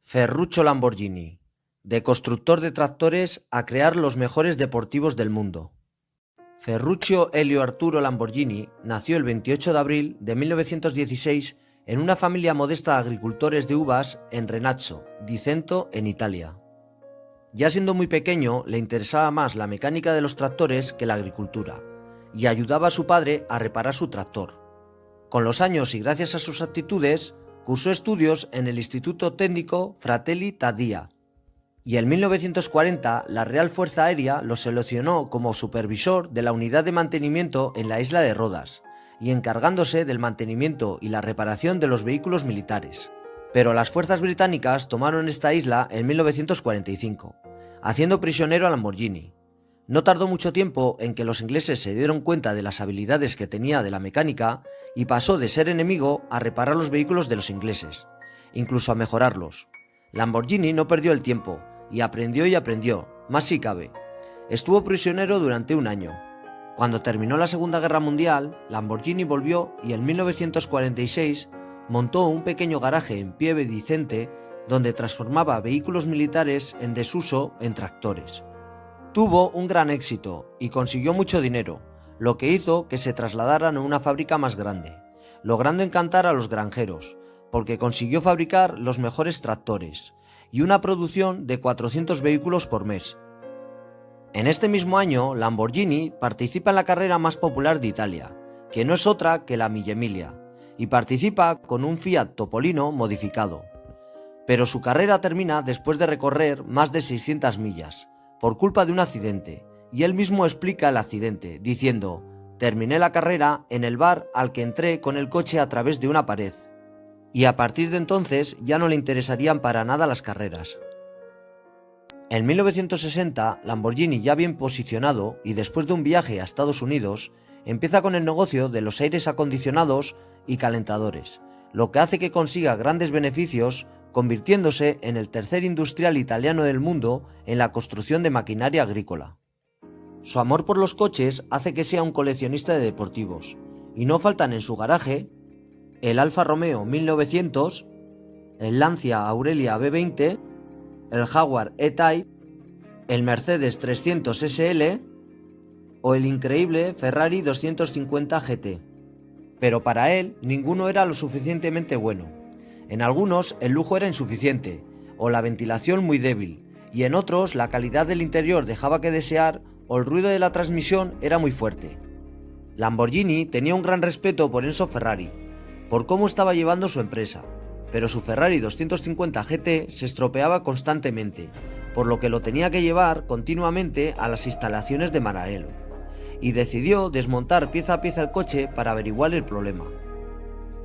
Ferruccio Lamborghini, de constructor de tractores a crear los mejores deportivos del mundo. Ferruccio Elio Arturo Lamborghini nació el 28 de abril de 1916 en una familia modesta de agricultores de uvas en Renazzo, di Cento, en Italia. Ya siendo muy pequeño, le interesaba más la mecánica de los tractores que la agricultura, y ayudaba a su padre a reparar su tractor. Con los años y gracias a sus aptitudes, cursó estudios en el Instituto Técnico Fratelli Taddia, y en 1940 la Real Fuerza Aérea lo seleccionó como supervisor de la unidad de mantenimiento en la isla de Rodas, y encargándose del mantenimiento y la reparación de los vehículos militares. Pero las fuerzas británicas tomaron esta isla en 1945, haciendo prisionero a Lamborghini. No tardó mucho tiempo en que los ingleses se dieron cuenta de las habilidades que tenía de la mecánica y pasó de ser enemigo a reparar los vehículos de los ingleses, incluso a mejorarlos. Lamborghini no perdió el tiempo y aprendió, más si cabe. Estuvo prisionero durante un año. Cuando terminó la Segunda Guerra Mundial, Lamborghini volvió y en 1946 montó un pequeño garaje en Pieve di Cento donde transformaba vehículos militares en desuso en tractores. Tuvo un gran éxito y consiguió mucho dinero, lo que hizo que se trasladaran a una fábrica más grande, logrando encantar a los granjeros, porque consiguió fabricar los mejores tractores y una producción de 400 vehículos por mes. En este mismo año, Lamborghini participa en la carrera más popular de Italia, que no es otra que la Mille Emilia, y participa con un Fiat Topolino modificado. Pero su carrera termina después de recorrer más de 600 millas, por culpa de un accidente, y él mismo explica el accidente, diciendo: «Terminé la carrera en el bar al que entré con el coche a través de una pared». Y a partir de entonces ya no le interesarían para nada las carreras. En 1960, Lamborghini, ya bien posicionado y después de un viaje a Estados Unidos, empieza con el negocio de los aires acondicionados y calentadores, lo que hace que consiga grandes beneficios, convirtiéndose en el tercer industrial italiano del mundo en la construcción de maquinaria agrícola. Su amor por los coches hace que sea un coleccionista de deportivos, y no faltan en su garaje el Alfa Romeo 1900, el Lancia Aurelia B20, el Jaguar E-Type, el Mercedes 300 SL o el increíble Ferrari 250 GT. Pero para él ninguno era lo suficientemente bueno. En algunos el lujo era insuficiente o la ventilación muy débil, y en otros la calidad del interior dejaba que desear o el ruido de la transmisión era muy fuerte. Lamborghini tenía un gran respeto por Enzo Ferrari, por cómo estaba llevando su empresa, pero su Ferrari 250 GT se estropeaba constantemente, por lo que lo tenía que llevar continuamente a las instalaciones de Maranello, y decidió desmontar pieza a pieza el coche para averiguar el problema.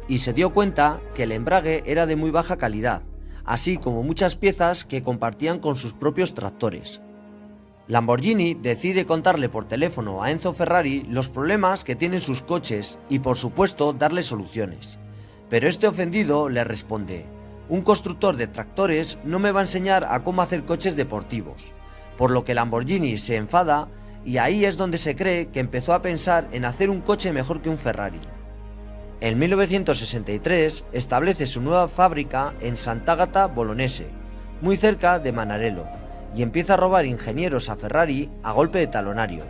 Y se dio cuenta que el embrague era de muy baja calidad, así como muchas piezas que compartían con sus propios tractores. Lamborghini decide contarle por teléfono a Enzo Ferrari los problemas que tienen sus coches y por supuesto darle soluciones. Pero este ofendido le responde: «Un constructor de tractores no me va a enseñar a cómo hacer coches deportivos», por lo que Lamborghini se enfada y ahí es donde se cree que empezó a pensar en hacer un coche mejor que un Ferrari. En 1963 establece su nueva fábrica en Sant'Agata Bolognese, muy cerca de Maranello, y empieza a robar ingenieros a Ferrari a golpe de talonario,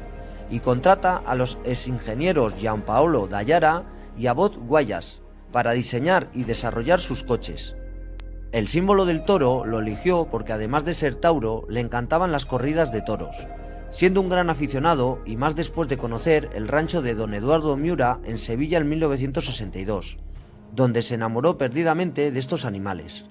y contrata a los exingenieros Giampaolo Dallara y Abbott Guayas para diseñar y desarrollar sus coches. El símbolo del toro lo eligió porque, además de ser tauro, le encantaban las corridas de toros, siendo un gran aficionado, y más después de conocer el rancho de don Eduardo Miura en Sevilla en 1962, donde se enamoró perdidamente de estos animales.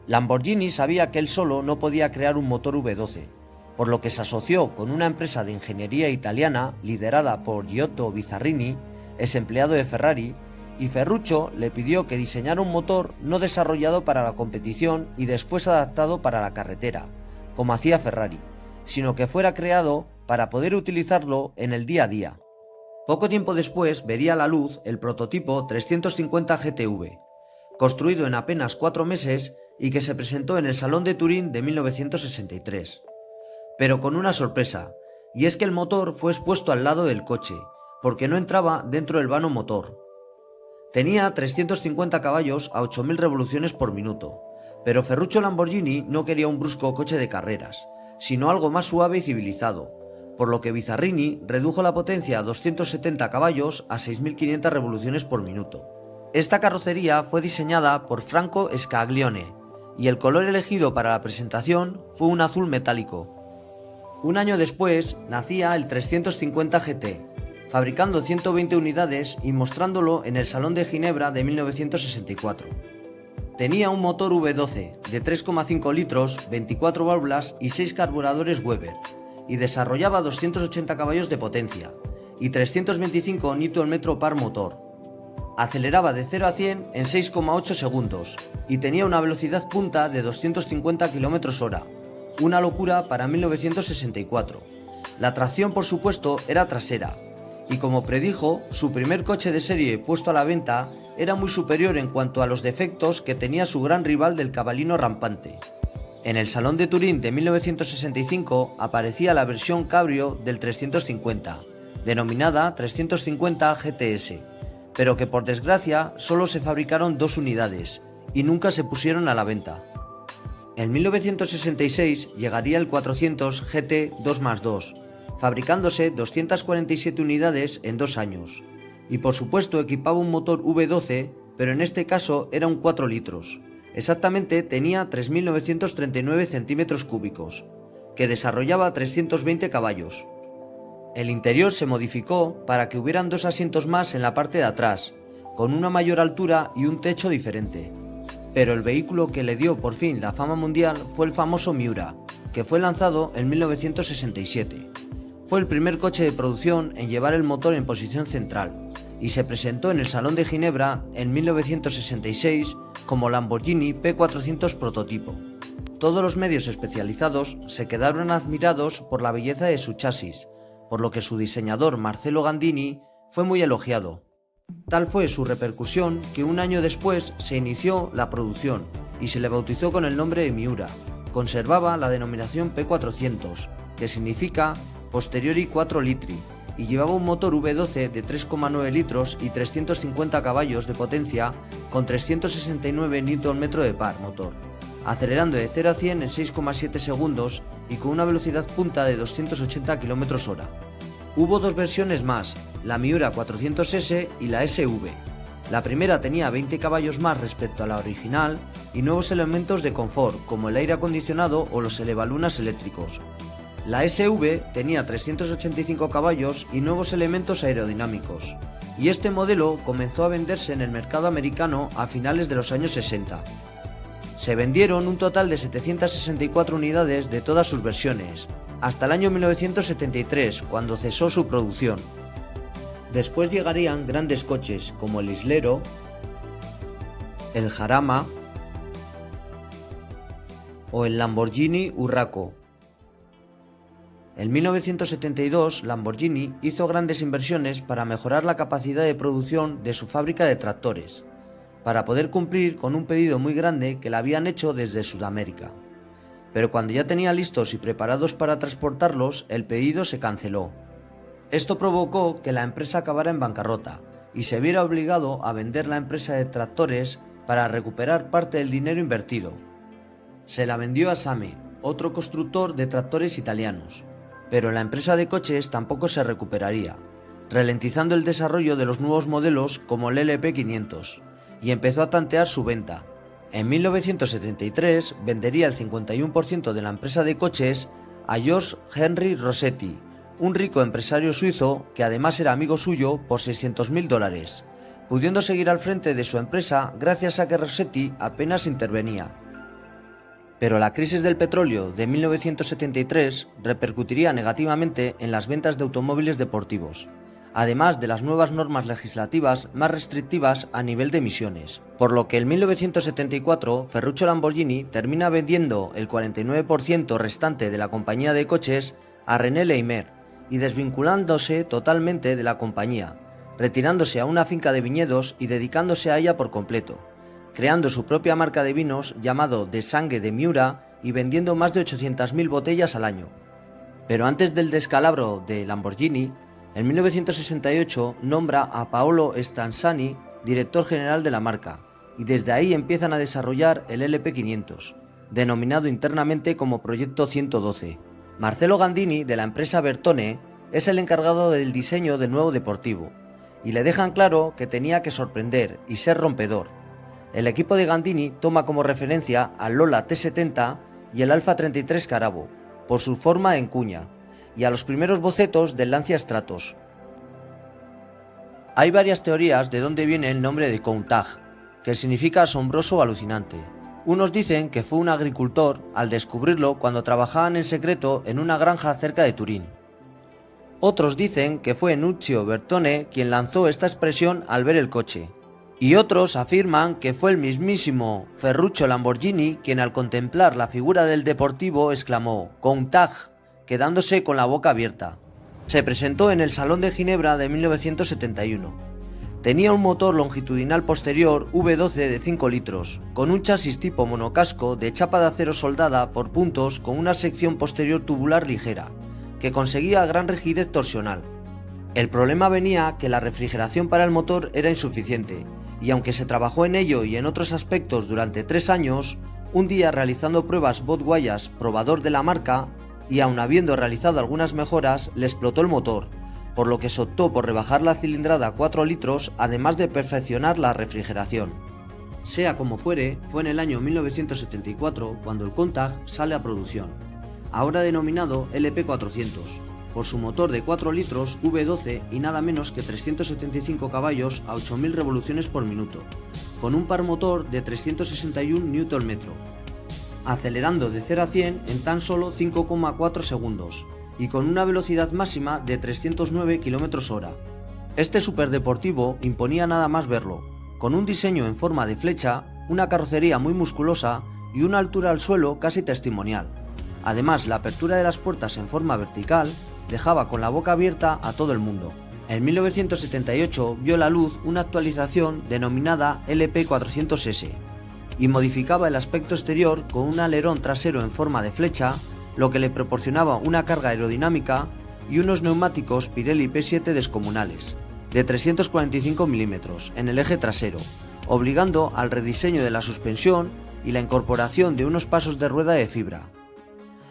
Lamborghini sabía que él solo no podía crear un motor V12, por lo que se asoció con una empresa de ingeniería italiana liderada por Giotto Bizarrini, ex empleado de Ferrari, y Ferruccio le pidió que diseñara un motor no desarrollado para la competición y después adaptado para la carretera, como hacía Ferrari, sino que fuera creado para poder utilizarlo en el día a día. Poco tiempo después vería a la luz el prototipo 350 GTV, construido en apenas 4 meses y que se presentó en el Salón de Turín de 1963. Pero con una sorpresa, y es que el motor fue expuesto al lado del coche, porque no entraba dentro del vano motor. Tenía 350 caballos a 8.000 revoluciones por minuto, pero Ferruccio Lamborghini no quería un brusco coche de carreras, sino algo más suave y civilizado, por lo que Bizarrini redujo la potencia a 270 caballos a 6.500 revoluciones por minuto. Esta carrocería fue diseñada por Franco Scaglione, y el color elegido para la presentación fue un azul metálico. Un año después nacía el 350 GT, fabricando 120 unidades y mostrándolo en el Salón de Ginebra de 1964. Tenía un motor V12 de 3,5 litros, 24 válvulas y 6 carburadores Weber, y desarrollaba 280 caballos de potencia y 325 Nm par motor. Aceleraba de 0 a 100 en 6,8 segundos y tenía una velocidad punta de 250 km/h, una locura para 1964. La tracción, por supuesto, era trasera, y como predijo, su primer coche de serie puesto a la venta era muy superior en cuanto a los defectos que tenía su gran rival del Cavallino rampante. En el Salón de Turín de 1965 aparecía la versión cabrio del 350, denominada 350 GTS, pero que por desgracia solo se fabricaron 2 unidades y nunca se pusieron a la venta. En 1966 llegaría el 400 GT 2+2, fabricándose 247 unidades en 2 años, y por supuesto equipaba un motor V12, pero en este caso era un 4 litros. Exactamente tenía 3.939 centímetros cúbicos, que desarrollaba 320 caballos. El interior se modificó para que hubieran 2 asientos más en la parte de atrás, con una mayor altura y un techo diferente. Pero el vehículo que le dio por fin la fama mundial fue el famoso Miura, que fue lanzado en 1967. Fue el primer coche de producción en llevar el motor en posición central, y se presentó en el Salón de Ginebra en 1966 como Lamborghini P400 prototipo. Todos los medios especializados se quedaron admirados por la belleza de su chasis, por lo que su diseñador Marcello Gandini fue muy elogiado. Tal fue su repercusión que un año después se inició la producción y se le bautizó con el nombre de Miura. Conservaba la denominación P400, que significa Posteriori 4 litri, y llevaba un motor V12 de 3,9 litros y 350 caballos de potencia con 369 Nm de par motor, acelerando de 0 a 100 en 6,7 segundos y con una velocidad punta de 280 km/h. Hubo 2 versiones más, la Miura 400S y la SV. La primera tenía 20 caballos más respecto a la original y nuevos elementos de confort como el aire acondicionado o los elevalunas eléctricos. La SV tenía 385 caballos y nuevos elementos aerodinámicos, y este modelo comenzó a venderse en el mercado americano a finales de los años 60. Se vendieron un total de 764 unidades de todas sus versiones, hasta el año 1973, cuando cesó su producción. Después llegarían grandes coches como el Islero, el Jarama o el Lamborghini Huracan. En 1972, Lamborghini hizo grandes inversiones para mejorar la capacidad de producción de su fábrica de tractores, para poder cumplir con un pedido muy grande que le habían hecho desde Sudamérica. Pero cuando ya tenía listos y preparados para transportarlos, el pedido se canceló. Esto provocó que la empresa acabara en bancarrota y se viera obligado a vender la empresa de tractores para recuperar parte del dinero invertido. Se la vendió a SAME, otro constructor de tractores italianos, pero la empresa de coches tampoco se recuperaría, ralentizando el desarrollo de los nuevos modelos como el LP500, y empezó a tantear su venta. En 1973 vendería el 51% de la empresa de coches a George Henry Rossetti, un rico empresario suizo que además era amigo suyo, por $600.000, pudiendo seguir al frente de su empresa gracias a que Rossetti apenas intervenía. Pero la crisis del petróleo de 1973 repercutiría negativamente en las ventas de automóviles deportivos, además de las nuevas normas legislativas más restrictivas a nivel de emisiones, por lo que en 1974 Ferruccio Lamborghini termina vendiendo el 49% restante de la compañía de coches a René Leimer y desvinculándose totalmente de la compañía, retirándose a una finca de viñedos y dedicándose a ella por completo, creando su propia marca de vinos llamado De Sangue de Miura y vendiendo más de 800.000 botellas al año. Pero antes del descalabro de Lamborghini, en 1968 nombra a Paolo Stanzani director general de la marca, y desde ahí empiezan a desarrollar el LP500, denominado internamente como Proyecto 112. Marcello Gandini, de la empresa Bertone, es el encargado del diseño del nuevo deportivo, y le dejan claro que tenía que sorprender y ser rompedor. El equipo de Gandini toma como referencia al Lola T70 y el Alfa 33 Carabo, por su forma en cuña, y a los primeros bocetos del Lancia Stratos. Hay varias teorías de dónde viene el nombre de Countach, que significa asombroso o alucinante. Unos dicen que fue un agricultor al descubrirlo cuando trabajaban en secreto en una granja cerca de Turín. Otros dicen que fue Nuccio Bertone quien lanzó esta expresión al ver el coche. Y otros afirman que fue el mismísimo Ferruccio Lamborghini quien al contemplar la figura del deportivo exclamó «Countach», quedándose con la boca abierta. Se presentó en el Salón de Ginebra de 1971. Tenía un motor longitudinal posterior V12 de 5 litros, con un chasis tipo monocasco de chapa de acero soldada por puntos con una sección posterior tubular ligera, que conseguía gran rigidez torsional. El problema venía que la refrigeración para el motor era insuficiente, y aunque se trabajó en ello y en otros aspectos durante 3 años, un día realizando pruebas Bob Wallace, probador de la marca, y aun habiendo realizado algunas mejoras, le explotó el motor, por lo que se optó por rebajar la cilindrada a 4 litros, además de perfeccionar la refrigeración. Sea como fuere, fue en el año 1974 cuando el Countach sale a producción, ahora denominado LP400, por su motor de 4 litros V12 y nada menos que 375 caballos a 8.000 revoluciones por minuto, con un par motor de 361 Nm, acelerando de 0 a 100 en tan solo 5,4 segundos y con una velocidad máxima de 309 km/h. Este superdeportivo imponía nada más verlo, con un diseño en forma de flecha, una carrocería muy musculosa y una altura al suelo casi testimonial. Además, la apertura de las puertas en forma vertical dejaba con la boca abierta a todo el mundo. En 1978 vio la luz una actualización denominada LP400S y modificaba el aspecto exterior con un alerón trasero en forma de flecha, lo que le proporcionaba una carga aerodinámica y unos neumáticos Pirelli P7 descomunales, de 345 mm en el eje trasero, obligando al rediseño de la suspensión y la incorporación de unos pasos de rueda de fibra.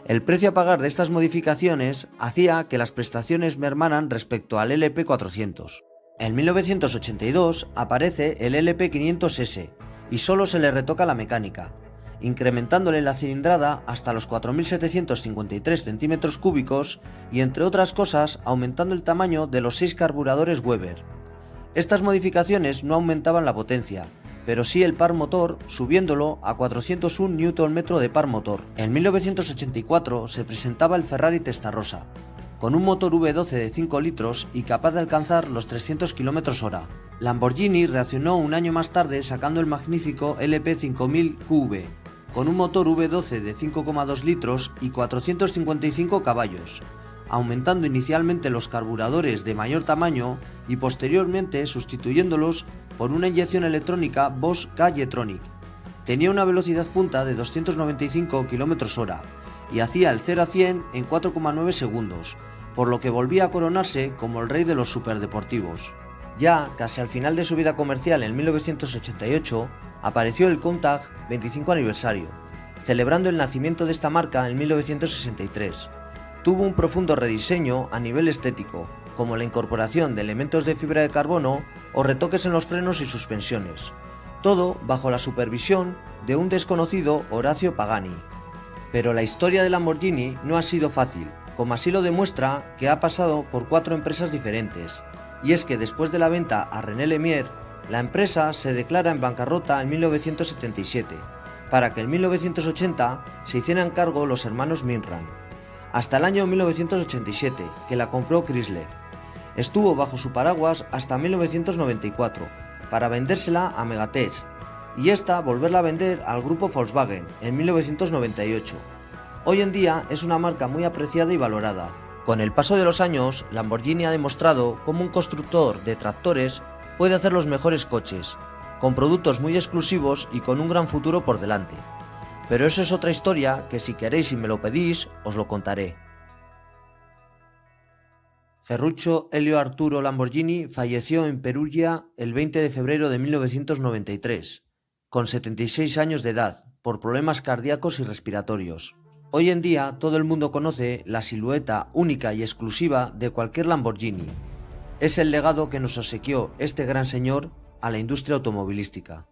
El precio a pagar de estas modificaciones hacía que las prestaciones mermaran respecto al LP400. En 1982 aparece el LP500S y solo se le retoca la mecánica, incrementándole la cilindrada hasta los 4.753 centímetros cúbicos y, entre otras cosas, aumentando el tamaño de los 6 carburadores Weber. Estas modificaciones no aumentaban la potencia, pero sí el par motor, subiéndolo a 401 Nm de par motor. En 1984 se presentaba el Ferrari Testarossa, con un motor V12 de 5 litros y capaz de alcanzar los 300 km/h. Lamborghini reaccionó un año más tarde sacando el magnífico LP5000QV, con un motor V12 de 5,2 litros y 455 caballos, aumentando inicialmente los carburadores de mayor tamaño y posteriormente sustituyéndolos por una inyección electrónica Bosch K-Jetronic. Tenía una velocidad punta de 295 km/h y hacía el 0 a 100 en 4,9 segundos, por lo que volvía a coronarse como el rey de los superdeportivos. Ya casi al final de su vida comercial en 1988, apareció el Countach 25 aniversario, celebrando el nacimiento de esta marca en 1963. Tuvo un profundo rediseño a nivel estético, como la incorporación de elementos de fibra de carbono o retoques en los frenos y suspensiones, todo bajo la supervisión de un desconocido Orazio Pagani. Pero la historia de Lamborghini no ha sido fácil, como así lo demuestra que ha pasado por 4 empresas diferentes, y es que después de la venta a René Lemier, la empresa se declara en bancarrota en 1977, para que en 1980 se hicieran cargo los hermanos Minran, hasta el año 1987, que la compró Chrysler. Estuvo bajo su paraguas hasta 1994, para vendérsela a Megatech, y esta volverla a vender al grupo Volkswagen en 1998. Hoy en día es una marca muy apreciada y valorada. Con el paso de los años, Lamborghini ha demostrado cómo un constructor de tractores puede hacer los mejores coches, con productos muy exclusivos y con un gran futuro por delante. Pero eso es otra historia que, si queréis y me lo pedís, os lo contaré. Ferruccio Elio Arturo Lamborghini falleció en Perugia el 20 de febrero de 1993, con 76 años de edad, por problemas cardíacos y respiratorios. Hoy en día todo el mundo conoce la silueta única y exclusiva de cualquier Lamborghini. Es el legado que nos obsequió este gran señor a la industria automovilística.